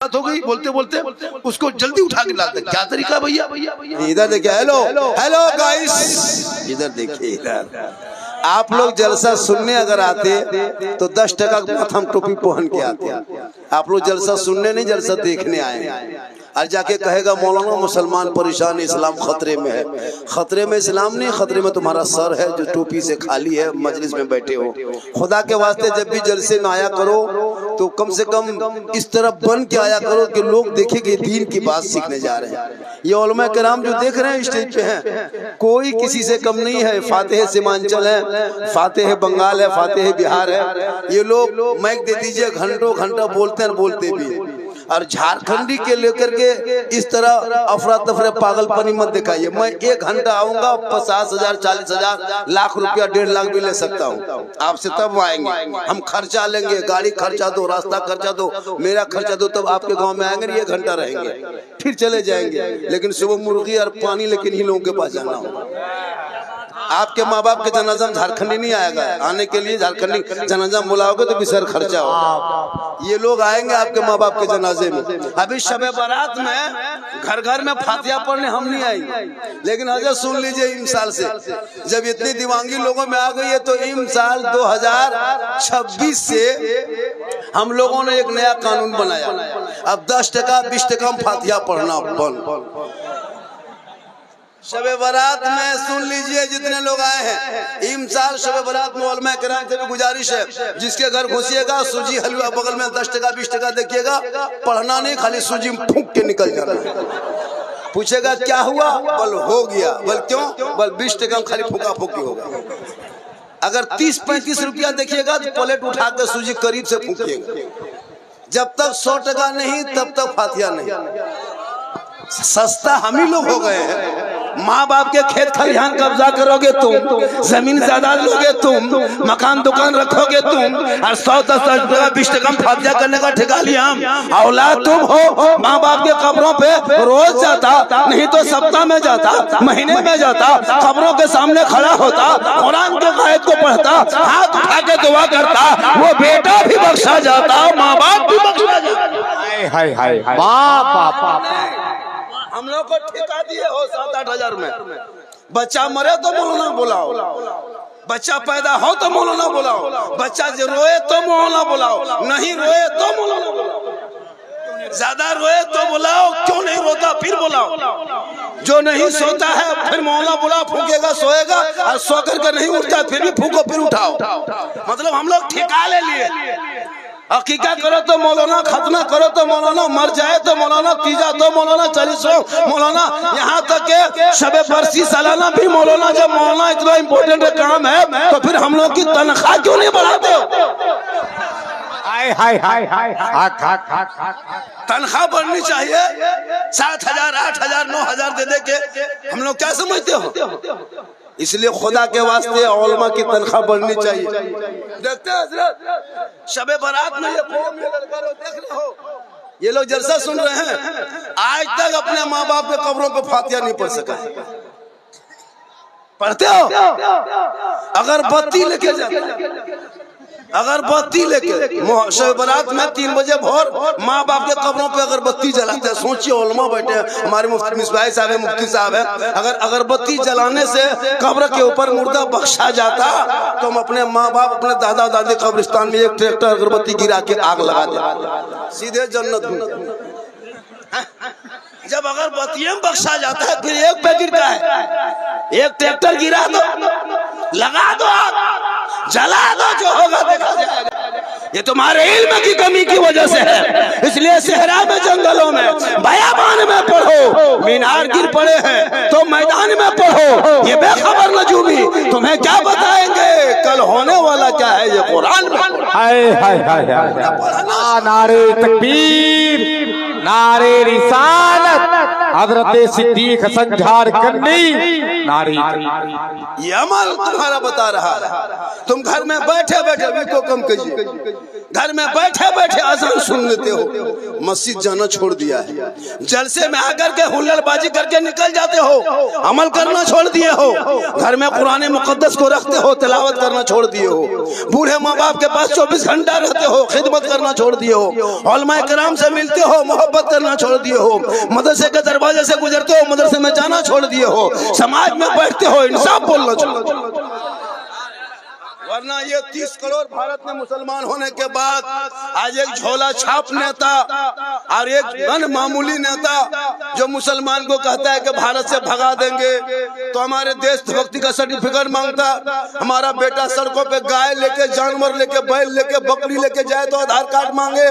हो गई, बोलते बोलते उसको जल्दी उठा के लाते। क्या तरीका भैया? इधर देखिए, हेलो हेलो गाइस, इधर देखिए। इधर आप लोग जलसा सुनने अगर आते तो 10% माथम टोपी पहन के आते। आप लोग जलसा सुनने नहीं, जलसा देखने आए। और जाके कहेगा मौलाना मुसलमान परेशान, इस्लाम खतरे में है। खतरे में इस्लाम नहीं, खतरे में तुम्हारा सर है जो टोपी से खाली है, मजलिस में बैठे हो। खुदा के वास्ते जब भी जलसे में आया करो तो कम से कम इस तरह बन के आया करो कि लोग देखें कि दीन की बात सीखने जा रहे हैं। ये उलमा कराम जो देख रहे हैं स्टेज पे हैं, कोई किसी से कम नहीं है। फातेह सीमांचल है, फातेह बंगाल है, फातेह बिहार है। ये लोग माइक दे दीजिए, घंटों घंटा बोलते हैं, बोलते भी। और झारखंडी के लेकर के इस तरह अफरा तफरे पागलपनी मत दिखाइए। मैं 1 घंटा आऊंगा, 50,000 40,000 लाख रुपया 1.5 लाख भी ले सकता हूँ आपसे, तब आएंगे। हम खर्चा लेंगे, गाड़ी खर्चा दो, रास्ता खर्चा दो, मेरा खर्चा दो, तब आपके गांव में आएंगे। 1 घंटा रहेंगे फिर चले जाएंगे। लेकिन सुबह मुर्गी और पानी लेकिन ही लोगों के पास जाना होगा। आपके माँ बाप के जनाजा में झारखंडी नहीं आएगा, आने के लिए झारखंडी जनाजा बुलाओगे तो बिसर खर्चा होगा। ये लोग आएंगे आपके माँ बाप के जनाजे में। अभी शबे बारात में घर घर में फातिहा पढ़ने हम नहीं आएंगे, लेकिन हजरत सुन लीजिए, इम साल से जब इतनी दीवानगी लोगों में आ गई है तो इम साल 2026 से हम लोगों ने एक नया कानून बनाया। अब 10% 20% फातिहा पढ़ना बंद। शबे बारात में सुन लीजिए, जितने लोग आए हैं इम साल शबे बारात में उलमा किराम से भी गुजारिश है, जिसके घर घुसिएगा सूजी हलवा बगल में 10% 20% देखिएगा, पढ़ना नहीं, खाली सूजी फूंक के निकल जाना। पूछेगा क्या हुआ, बल हो गया। बल क्यों? बल 20% खाली फूका फूकी होगा। अगर 30-35 रुपया देखिएगा तो प्लेट उठा कर सूजी करीब से फूकिएगा। जब तक 100% नहीं तब तक फातिहा नहीं। सस्ता हम ही लोग हो गए हैं। माँ बाप के खेत खलिहान कब्जा करोगे तुम, जमीन जायदाद लोगे तुम, मकान दुकान रखोगे तुम, और 100-10 20% फातिहा करने का ठेका लिया हम। औलाद तुम हो, माँ बाप के कब्रों पे रोज जाता, नहीं तो सप्ताह में जाता, महीने में जाता, कब्रों के सामने खड़ा होता, कुरान के आयत को पढ़ता, हाथ उठा के दुआ करता, वो बेटा भी बख्शा जाता, माँ बाप भी बख्शा जाता। हाय हाय बाप हम लोग को ठेका दिए हो 7-8 हजार में। बच्चा मरे तो मौलाना बुलाओ, बच्चा पैदा हो तो मौलाना बुलाओ, बच्चा जो रोए तो मौलाना बुलाओ, नहीं रोए तो मौलाना बुलाओ, ज्यादा रोए तो बुलाओ, क्यों नहीं रोता फिर बुलाओ, जो नहीं सोता है फिर मौलाना बुलाओ, फूकेगा सोएगा, और सो करके नहीं उठता फिर भी फूको फिर उठाओ। मतलब हम लोग ठेका ले लिए। अकीका करो तो मौलाना, खतना करो तो मौलाना, मर जाए तो मौलाना, तीजा तो मौलाना, 40 मौलाना, यहाँ तक के शबे बरसी सालाना भी मौलाना। जब मौलाना इतना इम्पोर्टेंट काम है तो फिर हम लोग की तनख्वाह क्यों नहीं बढ़ाते हो? हाय हाय हाय हाय तनख्वाह बढ़नी चाहिए। 7,000 8,000 9,000 दे के हम लोग क्या समझते हो? इसलिए खुदा के वास्ते उलमा की तनख्वाह बढ़नी चाहिए। देखते हैं हजरत, शबे बारात में ये कौम ये लड़का लोग देख रहे हो, ये लोग जलसा सुन रहे हैं, आज तक अपने माँ बाप के कब्रों पे फातिहा नहीं पढ़ सका। पढ़ते हो? अगरबत्ती लेके जाते, अगरबत्ती लेके शब बारात में 3 बजे भोर माँ बाप के कब्रों पे अगरबत्ती जलाते हैं। सोचिए, उलमा बैठे हैं, हमारे मुफ्ती मिसबाह साहब है, मुफ्ती साहब है, अगर अगरबत्ती जलाने से कब्र के ऊपर मुर्दा बख्शा जाता तो हम अपने माँ बाप, अपने दादा दादी कब्रिस्तान में 1 ट्रैक्टर अगरबत्ती गिरा के आग लगा दे, सीधे जन्नत में। जब अगरबत्तियां बख्शा जाता है फिर 1 पैकेट का है, 1 ट्रैक्टर गिरा दो, लगा दो, जला दो, जो होगा देखा जाएगा। ये तुम्हारे इल्म की कमी की वजह से है। इसलिए सहरा में, जंगलों में, बयाबान में पढ़ो। मीनार गिर पड़े हैं तो मैदान में पढ़ो। ये बेखबर नजूमी तुम्हें क्या बताएंगे कल होने वाला क्या है, ये कुरान में। हाय हाय हाय हाय, नारे तकबीर, नारे रिसालत, हजरत सिद्दीक हसन झारखंडी नारी ये अमल तुम्हारा बता रहा है। तुम घर में बैठे बैठे भी को कम कीजिए, घर में बैठे बैठे अजान सुन लेते हो, मस्जिद जाना छोड़ दिया है, जलसे में आकर के हुल्लड़बाजी करके निकल जाते हो, अमल करना छोड़ दिए हो, घर में कुरान मुकद्दस को रखते हो, तिलावत करना छोड़ दिए हो, बूढ़े माँ बाप के पास 24 घंटा रहते हो, खिदमत करना छोड़ दिए हो, उलमाए किराम से मिलते हो, मोहब्बत करना छोड़ दिए हो, मदरसे के दरवाजे से गुजरते हो, मदरसे में जाना छोड़ दिए हो, समाज में बैठते हो, इंसाफ बोलना छोड़ दिए हो। वरना ये 30 करोड़ भारत में मुसलमान होने के बाद आज एक झोला छाप नेता और एक मन मामूली नेता जो मुसलमान को कहता है कि भारत से भगा देंगे, तो हमारे देशभक्ति का सर्टिफिकेट मांगता, हमारा बेटा सड़कों पे गाय लेके, जानवर लेके, बैल लेके, बकरी लेके जाए तो आधार कार्ड मांगे,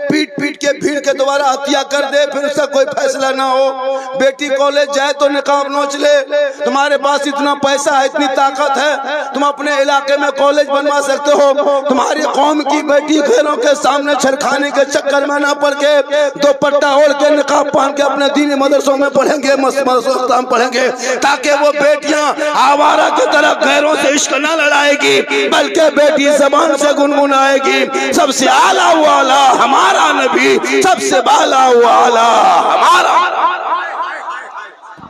पीट पीट के भीड़ के द्वारा हत्या कर दे, फिर उसका कोई फैसला ना हो, बेटी कॉलेज जाए तो निकाब नोच ले। तुम्हारे पास इतना पैसा है, इतनी ताकत है, तुम अपने इलाके में कॉलेज बनवा सकते हो, तुम्हारी कौम की बेटी घरों के सामने छरखाने के चक्कर में ना पड़ के दो पट्टा ओढ़ के निकाब पहन के अपने दीनी मदरसों में पढ़ेंगे, मदरसों पढ़ेंगे, ताकि वो बेटियां आवारा की तरह गैरों से इश्क न लड़ाएगी, बल्कि बेटी जबान से गुनगुनाएगी, सबसे आला वाला हमारा नबी, सबसे बाला वाला हमारा।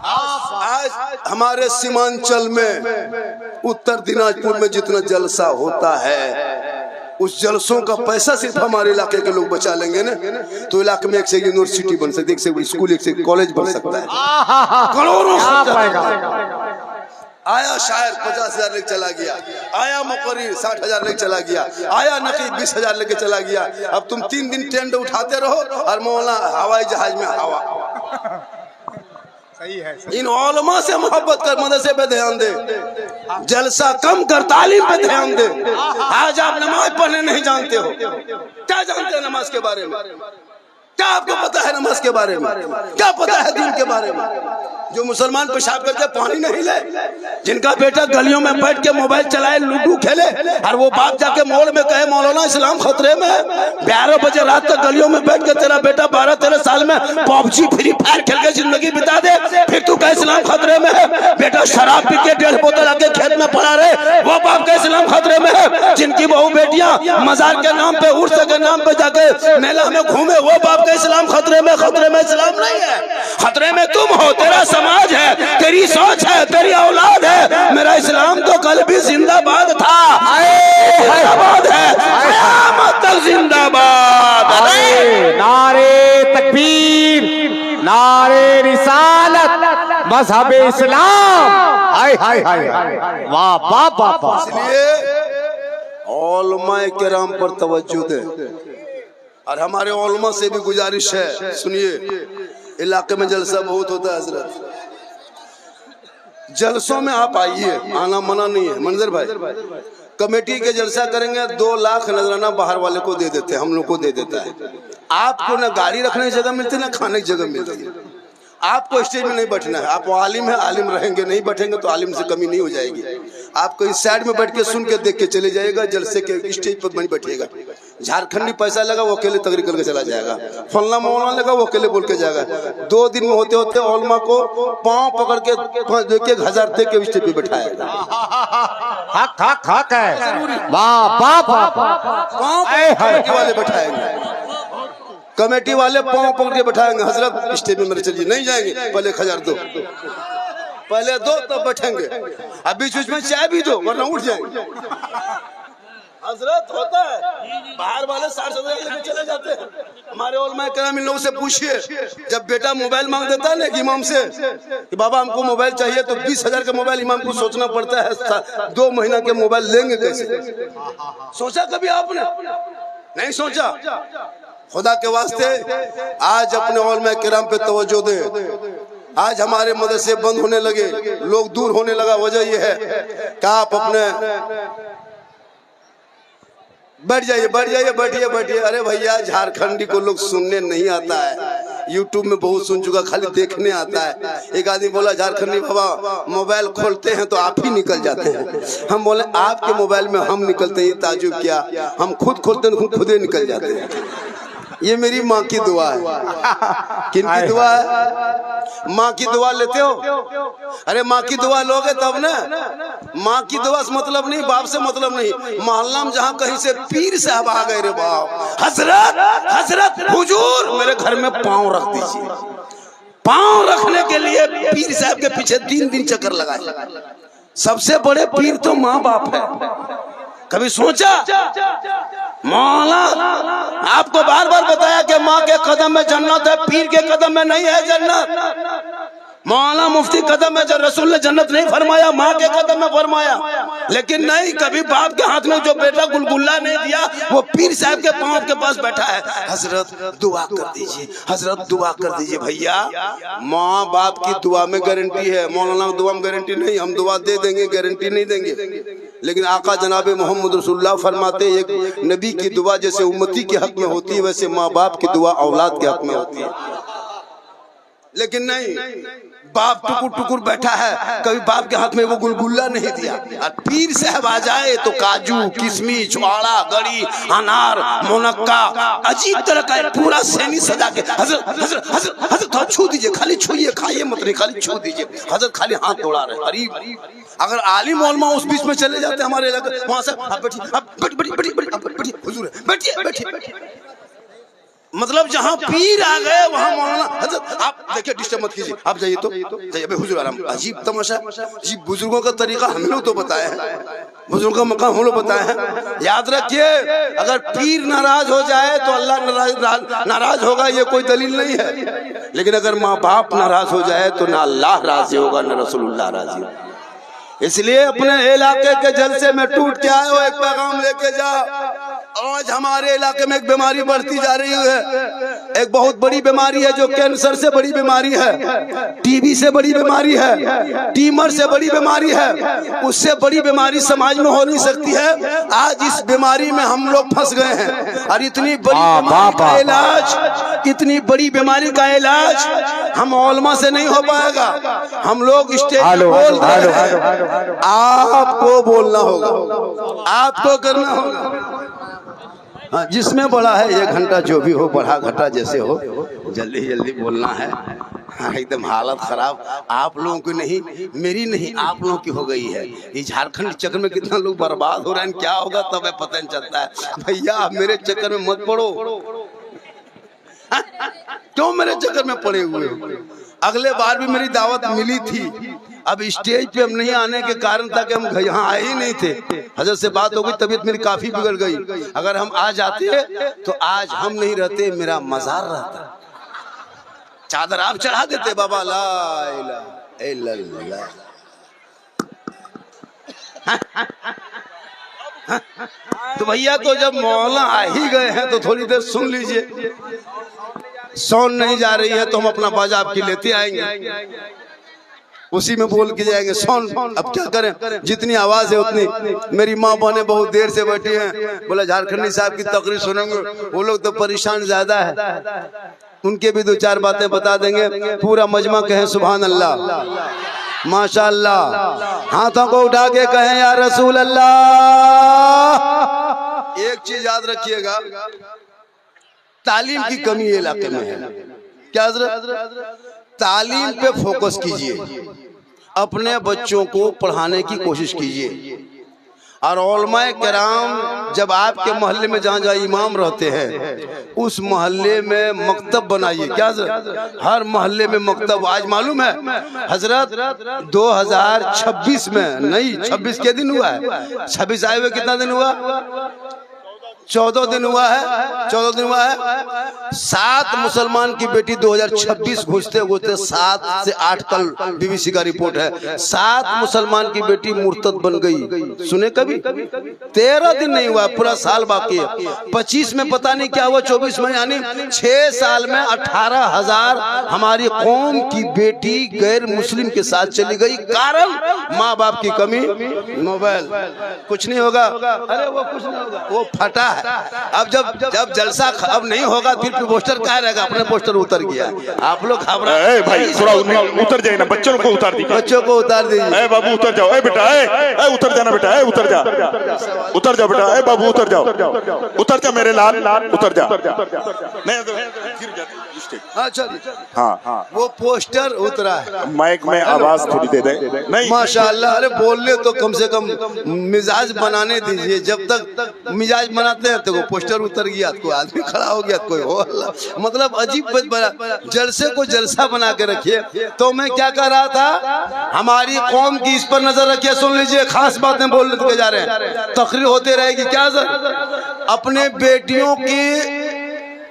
आज हमारे सीमांचल में, उत्तर दिनाजपुर में जितना जलसा होता है, उस जलसों का पैसा सिर्फ हमारे इलाके के लोग बचा लेंगे ना, तो इलाके में एक से यूनिवर्सिटी बन सकती है, एक से स्कूल, एक से कॉलेज बन सकता है, करोड़ों आया शायर 50,000 लेके चला गया, आया मुकर्रिर 60,000 लेके चला गया, आया नकीब 20,000 लेके चला गया। अब तुम 3 दिन टेंट उठाते रहो और मौला हवाई जहाज में हवा। सही है। इन उलमा से मोहब्बत कर, मदरसे पे ध्यान दे, जलसा कम कर, तालीम पे ध्यान दे। आज आप नमाज पढ़ने नहीं जानते हो, क्या जानते हैं नमाज के बारे में? क्या आपको पता है नमाज के बारे में? क्या पता है दीन के बारे में? जो मुसलमान पेशाब करके पानी नहीं ले, जिनका बेटा गलियों में बैठ के मोबाइल चलाए, लूडो खेले, और वो बाप जाके मोड़ में कहे मौलाना इस्लाम खतरे में है, 12 बजे रात तक गलियों में बैठ के तेरा बेटा 12-13 साल में पबजी फ्री फायर खेल के जिंदगी बिता दे, फिर तू कहे इस्लाम खतरे में है। बेटा शराब पी के 1.5 बोतल आके खेत में पड़ा रहे, वो बाप का इस्लाम खतरे में है। जिनकी बहू बेटियां मजार के नाम पे, उर्स के नाम पे जाके मेला में घूमे, वो बाप का इस्लाम खतरे में। खतरे में इस्लाम नहीं है, खतरे में तुम हो, तेरा समाज है, तेरी सोच है, तेरी औलाद है। मेरा इस्लाम तो कल भी जिंदाबाद था, जिंदाबाद है, क़यामत तक जिंदाबाद। नारे तकबीर, नारे रिसालत, मजहब इस्लाम। हाय हाय हाय, वाह वाह वाह वाह। इसलिए उलमाए किराम पर तवज्जो दें, और हमारे उलमा से भी गुजारिश है, सुनिए, इलाके में जलसा बहुत होता है हजरत, जलसों में आप आइए, आना मना नहीं है। मंजर भाई, कमेटी के जलसा करेंगे, 2 लाख नजराना बाहर वाले को दे देते हैं, हम लोग को दे देता है। आपको ना गाड़ी रखने की जगह मिलती, ना खाने की जगह मिलती है। आपको स्टेज में नहीं बैठना है, आप आलिम है, आलिम रहेंगे, नहीं बैठेंगे तो आलिम से कमी नहीं हो जाएगी। आपको इस साइड में बैठ के सुन के देख के चले जाएगा, जलसे के स्टेज पर नहीं बैठेगा। झारखंडी पैसा लगा, वो अकेले तकरीर करके चला जाएगा, फलना मौलाना लगा, वो अकेले बोल के जाएगा। 2 दिन में होते होते उलमा को पांव पकड़ के 1,000 दे के स्टेज पे बैठाएगा। हक हक हक है, वाह वाह वाह। पांव वाले बैठाएंगे, कमेटी वाले पांव पकड़ के बैठाएंगे, हजरत स्टेज में मेरे चलिए, नहीं जाएंगे, पहले 1,000 दो, पहले दो तब बैठेंगे, अब बीच बीच में चाय भी दो वरना उठ जाएंगे। हजरत होता है, बाहर वाले 60,000 लेके चले जाते हैं। हमारे उलमाए किराम इन लोगों से पूछिए, जब बेटा मोबाइल मांग देता है ना एक इमाम से कि बाबा हमको मोबाइल चाहिए, तो 20,000 का मोबाइल इमाम को सोचना पड़ता है 2 महीना के मोबाइल लेंगे कैसे? सोचा कभी आपने? नहीं सोचा। खुदा के वास्ते आज अपने उलमाए किराम पे तवज्जो दें। आज हमारे मदरसे बंद होने लगे, लोग दूर होने लगा, वजह यह है कि आप अपने बैठ जाइए, बैठ जाइए, बैठिए बैठिए। अरे भैया, झारखंडी को लोग सुनने नहीं आता है, यूट्यूब में बहुत सुन चुका, खाली देखने आता है। एक आदमी बोला, झारखंडी बाबा मोबाइल खोलते हैं तो आप ही निकल जाते हैं। हम बोले आपके मोबाइल में हम निकलते हैं, ताजुब क्या, हम खुद खोलते हैं खुद खुदे निकल जाते हैं। ये मेरी माँ की दुआ है। किन की दुआ है? माँ की दुआ लेते हो? अरे माँ की दुआ लोगे तब ना। माँ की दुआ से मतलब नहीं, बाप से मतलब नहीं। मोहल्ला में जहाँ कहीं से पीर साहब आ गए रे बाप, हजरत हजरत हुजूर मेरे घर में पाँव रख दीजिए। पाँव रखने के लिए पीर साहब के पीछे 3 दिन चक्कर लगाए। सबसे बड़े पीर तो माँ बाप है। कभी सोचा? मौला आपको बार बार बताया कि माँ के कदम में जन्नत है, पीर के कदम में नहीं है जन्नत। मौला मुफ्ती कदम में जो रसूल ने जन्नत नहीं फरमाया, माँ के कदम में फरमाया। लेकिन नहीं, कभी बाप के हाथ में जो बेटा गुलगुल्ला नहीं दिया, वो पीर साहब के पांव के पास बैठा है। हजरत दुआ कर दीजिए, हजरत दुआ कर दीजिए। भैया माँ बाप की दुआ में गारंटी है, मौलाना की दुआ में गारंटी नहीं। हम दुआ दे देंगे, गारंटी नहीं देंगे। लेकिन आका जनाब मोहम्मद रसूलुल्लाह फरमाते, एक नबी की दुआ जैसे उम्मती के हक में होती है, वैसे माँ बाप की दुआ औलाद के हक में होती है। लेकिन नहीं, बाप टुकुर टुकुर बैठा है, कभी बाप के हाथ में वो गुलगुल्ला नहीं दिया। और पीर साहब आ जाए तो काजू, किशमिश, छुआड़ा, गड़ी, अनार, मुनक्का, अजीब तरह का पूरा सैनी सजा के, हजरत हजरत हजरत हजरत थोड़ा छू दीजिए, खाली छूइए, खाइए मत नहीं, खाली छू दीजिए। हजरत खाली हाथ दौड़ा रहे। अरे अगर आलिम उलमा उस बीच में चले जाते हमारे इलाके, वहां से आप बैठिए, हुजूर बैठिए बैठिए। मतलब जहाँ पीर आ गए वहाँ मौलाना हजरत, आप देखिए डिस्टर्ब मत कीजिए, आप जाइए तो जाइए। हुजूर आराम। अजीब तमाशा, जी बुजुर्गों का तरीका हम लोग तो बताए हैं, बुजुर्गों का मकाम हम लोग बताए हैं। याद रखिए, अगर पीर नाराज हो जाए तो अल्लाह नाराज होगा, ये कोई दलील नहीं है। लेकिन अगर माँ बाप नाराज हो जाए तो ना अल्लाह राजी होगा ना रसूलुल्लाह राजी होगा। इसलिए अपने इलाके के जलसे में टूट के आए हो, एक पैगाम लेके जा। आज हमारे इलाके में एक बीमारी बढ़ती जा रही है, एक बहुत बड़ी बीमारी है जो कैंसर से बड़ी बीमारी है, टीबी से बड़ी बीमारी है, ट्यूमर से बड़ी बीमारी है। उससे बड़ी बीमारी समाज में हो नहीं सकती है। आज इस बीमारी में हम लोग फंस गए हैं। और इतनी बड़ी बीमारी का इलाज, इतनी बड़ी बीमारी का इलाज हम उलमा से नहीं हो पाएगा। हम लोग स्टेज पे बोल रहे हैं, आपको बोलना होगा, आपको करना होगा। हाँ, जिसमें बड़ा है 1 घंटा जो भी हो, बढ़ा घटा जैसे हो, जल्दी जल्दी बोलना है। हाँ, एकदम हालत खराब आप लोगों की नहीं, मेरी नहीं, आप लोगों की हो गई है। ये झारखंड चक्कर में कितना लोग बर्बाद हो रहे हैं, क्या होगा तब पता नहीं चलता है। भैया आप मेरे चक्कर में मत पड़ो। क्यों मेरे चक्कर में पड़े हुए हो? अगले बार भी मेरी दावत मिली थी, अब स्टेज पे हम नहीं आने के कारण था कि हम यहाँ आए ही नहीं थे। हजरत से बात हो गई, तबीयत मेरी काफी बिगड़ गई। अगर हम आ जाते तो आज हम नहीं रहते, मेरा मजार रहता। चादर आप चढ़ा देते बाबा। ला इलाहा इल्लल्लाह। तो भैया तो जब मौला आ ही गए हैं तो थोड़ी देर सुन लीजिए। साउंड नहीं जा रही है तो हम अपना बाजा आपकी लेते आएंगे, उसी में बोल के जाएंगे। साउंड अब क्या करें, जितनी आवाज है उतनी। मेरी माँ बहनें बहुत देर से बैठी हैं, बोला झारखंडी साहब की तकरीर सुनेंगे। वो लोग तो परेशान ज्यादा है, उनके भी 2-4 बातें बता देंगे। पूरा मजमा कहें सुभान अल्लाह, माशाअल्लाह। हाथों को उठा के कहें या रसूल अल्लाह। एक चीज याद रखिएगा, तालीम की कमी इलाके में है। क्या हजरत? तालीम पे फोकस कीजिए, अपने बच्चों को पढ़ाने की कोशिश कीजिए। और उलमाए किराम जब आपके मोहल्ले में जहाँ जहाँ इमाम रहते हैं, उस मोहल्ले में मकतब बनाइए। क्या हजरत? हर मोहल्ले में मकतब। आज मालूम है हजरत 2026 में नहीं, 26 के दिन हुआ है, 26 आए हुए कितना दिन हुआ? 14 दिन हुआ है, 14 दिन हुआ है। 7 मुसलमान की बेटी 2026 घुसते घुसते 7 से 8 कल बीबीसी का रिपोर्ट है, 7 मुसलमान की बेटी मुर्तद बन गई। सुने कभी? 13 दिन नहीं हुआ, पूरा साल बाकी है। 25 में पता नहीं क्या हुआ, 24 में, यानी 6 साल में 18,000 हमारी कौम की बेटी गैर मुस्लिम के साथ चली गई। कारण माँ बाप की कमी, मोबाइल। कुछ नहीं होगा, अरे वो कुछ नहीं होगा, वो फटा अब जब जलसा अब नहीं होगा फिर पोस्टर कहाँ रहेगा, अपने पोस्टर उतर गया। आप लोग घबरा भाई थोड़ा उतर जाए ना, बच्चों को उतार दीजिए, बच्चों को उतार दीजिए। बाबू उतर जाओ, बेटा उतर जाना बेटा, उतर जा बेटा, बाबू उतर जा मेरे लाल, उतर जा। हाँ चलिए, हाँ वो पोस्टर उतरा है। माइक में आवाज थोड़ी दे दे। नहीं माशाल्लाह, अरे बोलने तो कम से कम मिजाज बनाने दीजिए। जब तक मिजाज बनाते हैं तो वो पोस्टर उतर गया, कोई आदमी खड़ा हो गया, कोई हो मतलब अजीब बना। जलसे को जलसा बना के रखिए। तो मैं क्या कह रहा था, हमारी कौम की इस पर नजर रखिए। सुन लीजिए, खास बातें बोलने के जा रहे हैं, तकरीर होते रहेगी। क्या सर,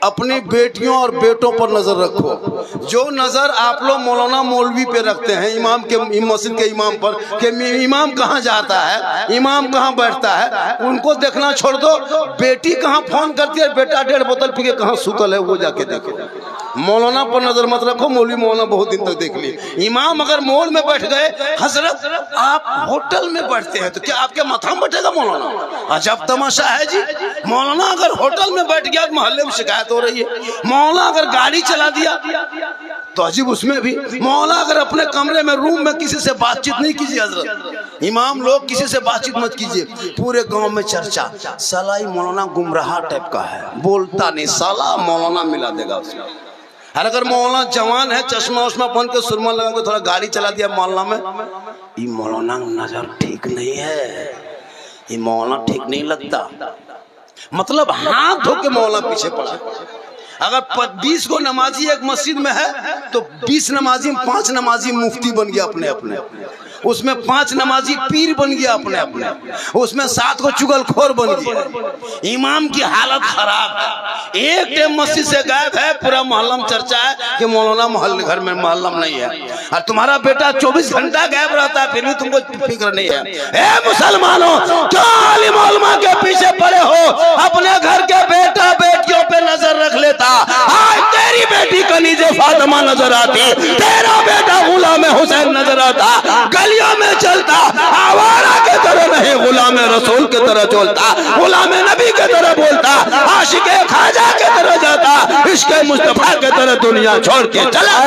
अपनी बेटियों और बेटों पर नजर रखो। जो नजर आप लोग मौलाना मौलवी पे रखते हैं, इमाम के मस्जिद के इमाम पर, कि इमाम कहाँ जाता है, इमाम कहाँ बैठता है, उनको देखना छोड़ दो। बेटी कहाँ फोन करती है, बेटा 1.5 बोतल पी के कहाँ सुतल है, वो जाके देखो। मौलाना पर नजर मत रखो। मौलवी मौलाना बहुत दिन तक देख लिए। इमाम अगर मॉल में बैठ गए, हजरत आप होटल में बैठते हैं तो क्या आपके माथा में बैठेगा मौलाना? अजब तमाशा है जी। मौलाना अगर होटल में बैठ गया, मोहल्ले में शिकायत हो रही है। मौलाना अगर गाड़ी चला दिया तो अजीब, उसमें भी। मौलाना अगर अपने कमरे में रूम में किसी से बातचीत नहीं कीजिए हजरत। इमाम लोग किसी से बातचीत मत कीजिए। पूरे गांव में चर्चा, साला ही मौलाना गुमराह टाइप का है, बोलता नहीं, साला मौलाना मिला देगा उसको। और अगर मौलाना जवान है, चश्मा उश्मा पहन के सुरमा लगा के थोड़ा गाड़ी चला दिया मोहल्ला में, ये मौलाना नजर ठीक नहीं है, ये मौलाना ठीक नहीं लगता। मतलब हाथ धो के मौलाना पीछे पड़ा। अगर 20 को नमाजी एक मस्जिद में है तो 20 नमाजी में 5 नमाजी मुफ्ती बन गया अपने अपने, उसमें 5 नमाजी पीर बन गया अपने अपने, उसमें 7 को चुगलखोर बन गया। इमाम की हालत खराब है। एक टाइम मस्जिद से गायब है, पूरा मोहल्ला में चर्चा है कि मौलाना मोहल्ले घर में मोहल्ला में नहीं है। और तुम्हारा बेटा 24 घंटा गायब रहता है, फिर भी तुमको फिक्र नहीं है। ए मुसलमानों, क्यों आलिम उलमा के पीछे पड़े हो? अपने घर के बेटा बेटियों पे नजर रख लेता। आज तेरी बेटी कनीजे फातिमा नजर आती, तेरा बेटा गुलाम हुसैन नजर आता, गलियों में चलता, आवारा के तरह नहीं, गुलाम रसूल के तरह चलता, गुलाम नबी के तरह बोलता, आशिके खाजा के तरह जाता, इश्क़े मुस्तफा के तरह दुनिया छोड़ के चला।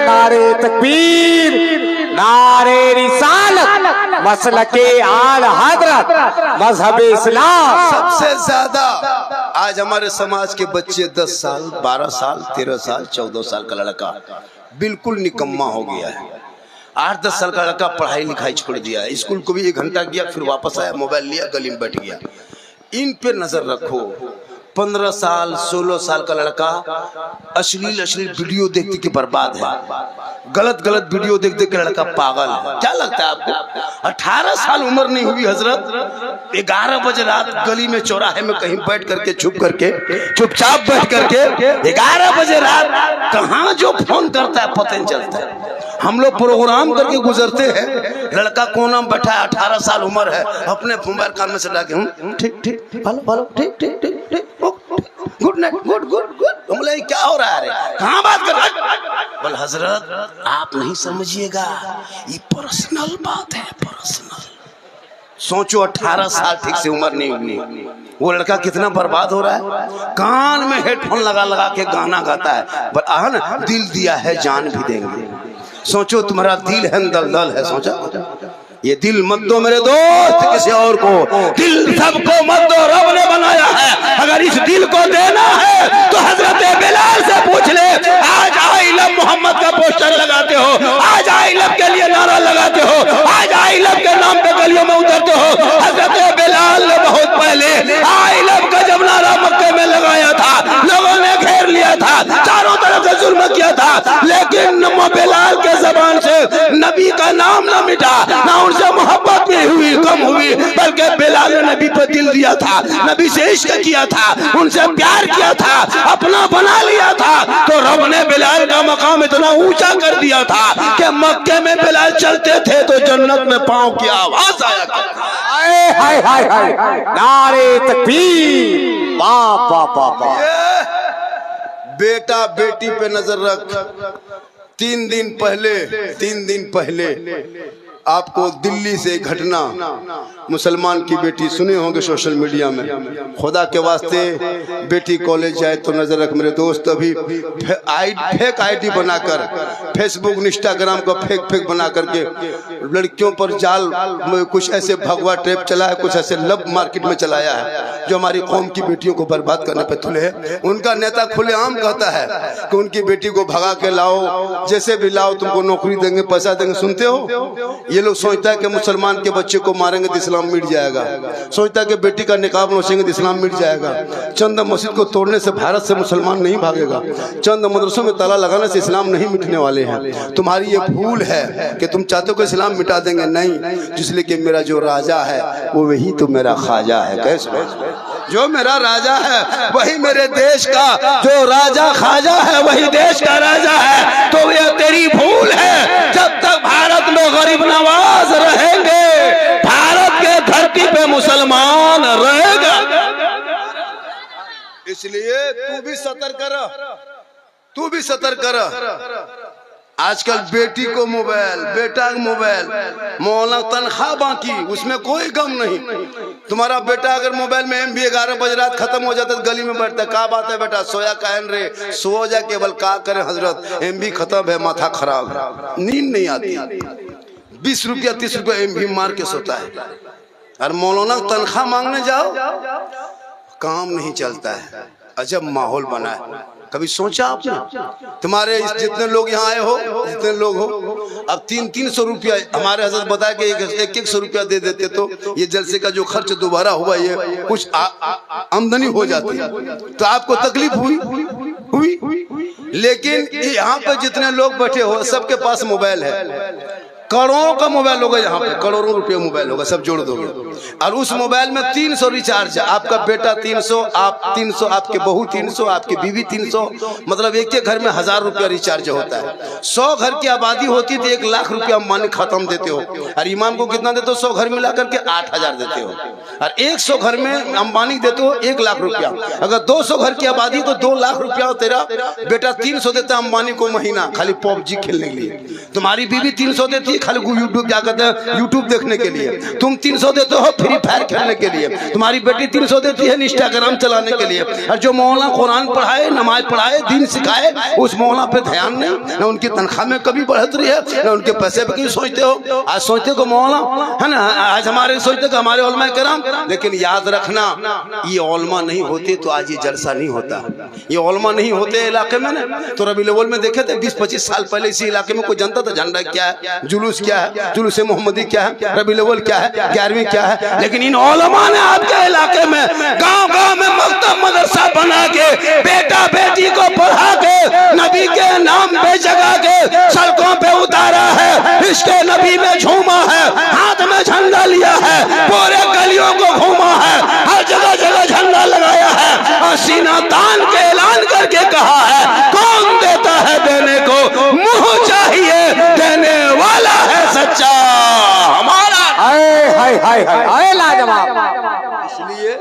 नारे तकबीर, नारे रिसालत, मसलके आल हजरत, मजहब इस्लाम। सबसे ज्यादा आज हमारे समाज के बच्चे 10 साल, 12 साल, 13 साल, 14 साल का लड़का बिल्कुल निकम्मा हो गया है। 8-10 साल का लड़का पढ़ाई लिखाई छोड़ दिया, स्कूल को भी 1 घंटा गया, फिर वापस आया, मोबाइल लिया, गली में बैठ गया। इन पे नजर रखो। 15 साल, 16 साल का लड़का अश्लील वीडियो देखते के बर्बाद है, गलत वीडियो देख के लड़का पागल है। क्या लगता है आपको? 18 साल उम्र नहीं हुई हजरत, 11 बजे रात गली में चौराहे में कहीं बैठ करके चुपचाप बैठ करके 11 बजे रात कहाँ जो फोन करता है पता नहीं चलता है। हम लोग प्रोग्राम करके गुजरते हैं, लड़का कोना में बैठा है, 18 साल उम्र है, अपने मोबाइल कान में से लाके ठीक हेलो ठीक गुड नाइट, गुड। बोले क्या हो रहा है, कहाँ बात कर रहा है? बोल हजरत आप नहीं समझिएगा, ये पर्सनल बात है, पर्सनल। सोचो 18 साल ठीक से उम्र नहीं हुई, वो लड़का कितना बर्बाद हो रहा है। कान में हेडफोन लगा के गाना गाता है, ना दिल दिया है जान भी देंगे। सोचो तुम्हारा दिल है दलदल है, सोचा ये दिल मत दो मेरे दोस्त किसी और को, दिल सबको मत दो, रब ने बनाया है। अगर इस दिल को देना है तो हजरत बिलाल से पूछ ले। आज आई लव मोहम्मद का पोस्टर लगाते हो, आज आई लव के लिए नारा लगाते हो, आज आई लव के नाम पे गलियों में उतरते हो। हजरत बिलाल ने बहुत पहले आई लव का जब नारा मक्के में लगाया था, लोगों ने घेर लिया था, चारों तरफ से जुल्म किया था, लेकिन बिलाल के जबान से नबी का नाम न मिटा, ना उनसे मोहब्बत भी हुई कम हुई, बल्कि बिलाल ने नबी पर दिल दिया था, नबी से इश्क किया था, उनसे प्यार किया था, अपना बना लिया था। तो रब ने बिलाल का मकाम इतना ऊंचा कर दिया था कि मक्के में बिलाल चलते थे तो जन्नत में पांव की आवाज आया करती। हाय हाय हाय, नारे तकबीर, बाप बाप बाप। बेटा बेटी पे नजर रख। 3 दिन पहले आपको दिल्ली से घटना, मुसलमान की बेटी, सुने होंगे सोशल मीडिया में, खुदा के वास्ते बेटी कॉलेज जाए तो नजर रख मेरे दोस्त। अभी फेक आईडी बनाकर फेसबुक इंस्टाग्राम का फेक बना करके लड़कियों पर जाल कुछ ऐसे भगवा ट्रैप चला है, कुछ ऐसे लब मार्केट में चलाया है जो हमारी कौम की बेटियों को बर्बाद करने पे तुले है। उनका नेता खुलेआम कहता है कि उनकी बेटी को भगा के लाओ, जैसे भी लाओ तुमको नौकरी देंगे, पैसा देंगे। सुनते हो, ये लोग सोचता है कि मुसलमान के बच्चे को मारेंगे तो इस्लाम मिट जाएगा, सोचता है कि बेटी का निकाब नोचेंगे तो इस्लाम मिट जाएगा। चंद मस्जिद को तोड़ने से भारत से मुसलमान नहीं भागेगा, चंद मदरसों में ताला लगाने से इस्लाम नहीं मिटने वाले हैं। तुम्हारी ये भूल है कि तुम चाहते हो कि इस्लाम मिटा देंगे, नहीं, इसलिए कि मेरा जो राजा है वो वही तो मेरा ख्वाजा है। कैसे? जो मेरा राजा है वही मेरे देश का, जो राजा ख्वाजा है वही देश का राजा है। तो ये तेरी भूल है। जब तक भारत में गरीब नवाज रहेंगे, भारत के धरती पे मुसलमान रहेगा। इसलिए तू भी सतर्क कर, तू भी सतर्क कर। आजकल बेटी को मोबाइल, बेटा को मोबाइल, मौला तनख्वाह बाकी, उसमें कोई गम नहीं। तुम्हारा बेटा अगर मोबाइल में MB 11 बज रात खत्म हो जाता है, गली में बैठता है, क्या बात है बेटा, सोया कहन रे, सो जा केवल, क्या करे हजरत, MB खत्म है, माथा खराब है, नींद नहीं आती, 20 रुपया 30 रुपया MB मार के सोता है। और मौलाना तनख्वाह मांगने जाओ, काम नहीं चलता है। अजब माहौल बना है। कभी सोचा आपने? तुम्हारे जितने लोग यहाँ आए हो, जितने लोग हो, अब 300 रुपया हमारे हजरत बताया कि 100 रुपया दे देते तो ये जलसे का जो खर्च दोबारा हुआ ये कुछ आमदनी हो जाती है। तो आपको तकलीफ हुई। लेकिन यहाँ पे जितने लोग बैठे हो सबके पास मोबाइल है, करोड़ों का मोबाइल होगा, यहाँ पे करोड़ों रुपये मोबाइल होगा, सब जोड़ दोगे। और उस मोबाइल में 300 रिचार्ज है। आपका बेटा 300, आप 300, आपके बहू 300, आपकी बीवी 300, मतलब एक घर में 1000 रुपया रिचार्ज होता है। 100 घर की आबादी होती तो 1 लाख रुपया मानी खत्म देते हो। और इमाम को कितना देते हो? 100 घर मिला करके 8000 देते हो। और 100 घर में अंबानी देते हो 1 लाख रुपया। अगर 200 घर की आबादी तो 2 लाख रुपया तेरा बेटा 300 देता है अंबानी को महीना, खाली PUBG खेलने के लिए। तुम्हारी बीवी 300 देती है खाली यूट्यूब, क्या कहते हैं, यूट्यूब देखने के लिए। तुम 300 देते हो फ्री फायर खेलने के लिए। तुम्हारी बेटी 300 देती है इंस्टाग्राम चलाने के लिए। और जो मौलाना कुरान पढ़ाए, नमाज पढ़ाए, दीन सिखाए, उस मौलाना पे ध्यान नहीं, ना उनकी तनख्वाह में कभी बढ़त रही है, ना उनके पैसे पे कभी सोचते हो। आज सोचते को मौलाना है ना, आज हमारे सोचते को हमारे उलमा कराम। लेकिन याद रखना, ये उलमा नहीं होते तो आज ये जलसा नहीं होता। ये उलमा नहीं होते इलाके में ना, तो रबी अव्वल में देखे थे 20-25 साल पहले इसी इलाके में कोई जानता था झंडा क्या है, जुलूस क्या है, जुलूस मोहम्मदी क्या है, रबी अव्वल क्या है, 11वीं क्या है। लेकिन इन उलमा ने आपके इलाके में गांव-गांव में मकतब मदरसा बना के बेटा बेटी को पढ़ा के नबी के नाम पे जगा के सड़कों पे उतारा है, इसके नबी में झूमा है, हाथ में झंडा लिया है, पूरे गलियों को घूमा है, हर जगह जगह झंडा लगाया है और सीना तान के ऐलान करके कहा है, कौन देता है देने को, मुंह चाहिए देने वाला है सच्चा हमारा। हाय हाय हाय लाजवाब। इसलिए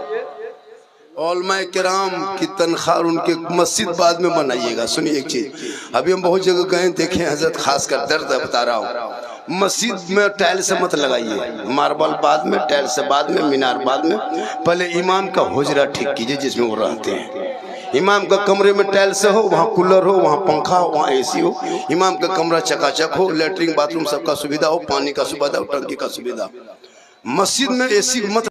उलमाए किराम की तनख्वाह उनके मस्जिद बाद में बनाइएगा। सुनिए एक चीज, अभी हम बहुत जगह गए देखे हजरत, खासकर दर्द बता रहा हूँ, मस्जिद में टाइल से मत लगाइए, मार्बल बाद में, टाइल से बाद में, मीनार बाद में। पहले इमाम का हुजरा ठीक कीजिए जिसमें वो रहते हैं। इमाम का कमरे में टाइल्स हो, वहाँ कूलर हो, वहाँ पंखा हो, वहाँ AC हो, इमाम का कमरा चकाचक हो, लेटरिन बाथरूम सबका सुविधा हो, पानी का सुविधा हो, टंकी का सुविधा। मस्जिद में AC मत